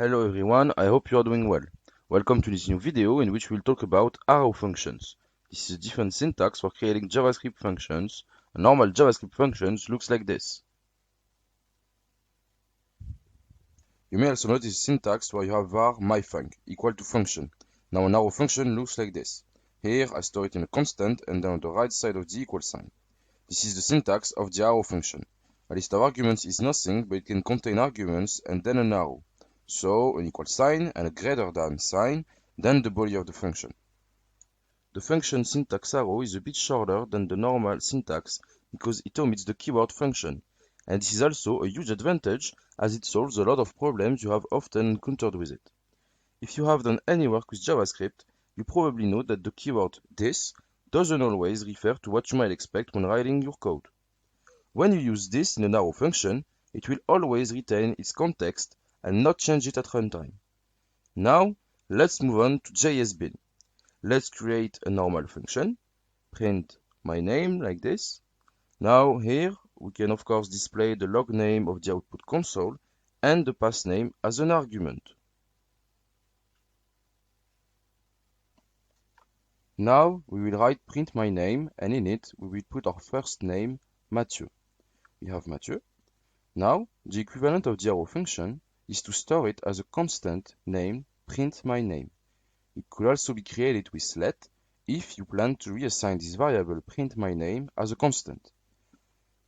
Hello everyone, I hope you are doing well. Welcome to this new video in which we'll talk about arrow functions. This is a different syntax for creating JavaScript functions. A normal JavaScript functions looks like this. You may also notice syntax where you have var myfunc equal to function. Now an arrow function looks like this. Here I store it in a constant and then on the right side of the equal sign. This is the syntax of the arrow function. A list of arguments is nothing, but it can contain arguments and then an arrow. So an equal sign and a greater than sign, then the body of the function. The function syntax arrow is a bit shorter than the normal syntax because it omits the keyword function. And this is also a huge advantage as it solves a lot of problems you have often encountered with it. If you have done any work with JavaScript, you probably know that the keyword this doesn't always refer to what you might expect when writing your code. When you use this in an arrow function, it will always retain its context and not change it at runtime. Now, let's move on to JS bin. Let's create a normal function, print my name like this. Now here, we can of course display the log name of the output console and the path name as an argument. Now we will write print my name and in it we will put our first name, Mathieu. We have Mathieu. Now the equivalent of the arrow function is to store it as a constant named print my name. It could also be created with let if you plan to reassign this variable print my name as a constant.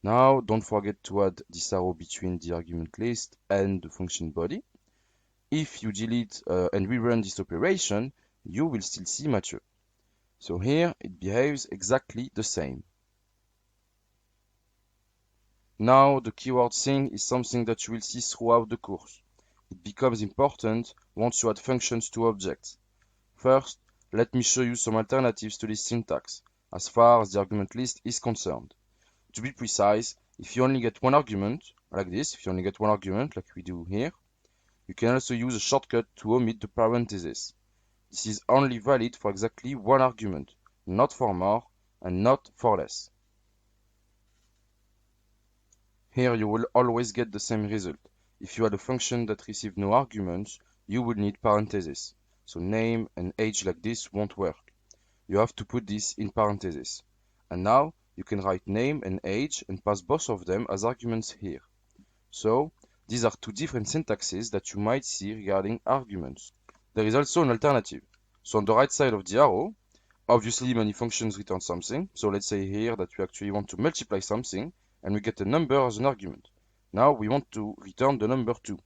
Now don't forget to add this arrow between the argument list and the function body. If you delete and rerun this operation, you will still see Mathieu. So here it behaves exactly the same. Now the keyword thing is something that you will see throughout the course. It becomes important once you add functions to objects. First, let me show you some alternatives to this syntax, as far as the argument list is concerned. To be precise, if you only get one argument, like this, if you only get one argument, like we do here, you can also use a shortcut to omit the parenthesis. This is only valid for exactly one argument, not for more and not for less. Here you will always get the same result. If you had a function that received no arguments, you would need parentheses. So name and age like this won't work. You have to put this in parentheses. And now you can write name and age and pass both of them as arguments here. So these are two different syntaxes that you might see regarding arguments. There is also an alternative. So on the right side of the arrow, obviously many functions return something. So let's say here that we actually want to multiply something and we get a number as an argument. Now we want to return the number 2.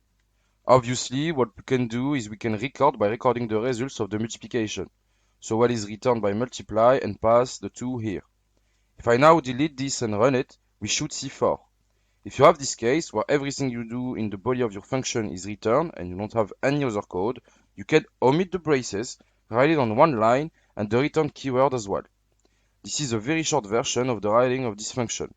Obviously, what we can do is we can record by recording the results of the multiplication. So what is returned by multiply and pass the 2 here. If I now delete this and run it, we should see 4. If you have this case where everything you do in the body of your function is returned and you don't have any other code, you can omit the braces, write it on one line and the return keyword as well. This is a very short version of the writing of this function.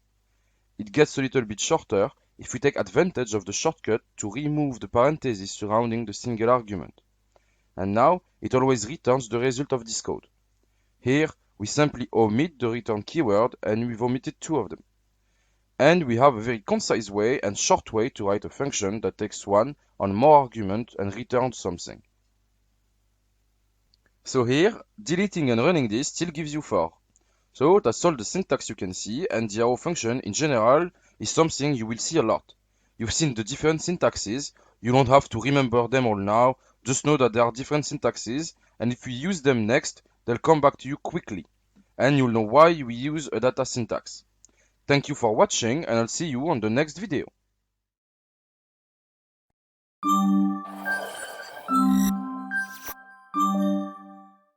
It gets a little bit shorter if we take advantage of the shortcut to remove the parentheses surrounding the single argument. And now it always returns the result of this code. Here we simply omit the return keyword and we've omitted 2 of them. And we have a very concise way and short way to write a function that takes one or more argument and returns something. So here, deleting and running this still gives you 4. So that's all the syntax you can see, and the arrow function in general is something you will see a lot. You've seen the different syntaxes, you don't have to remember them all now, just know that there are different syntaxes, and if we use them next, they'll come back to you quickly. And you'll know why we use a data syntax. Thank you for watching, and I'll see you on the next video.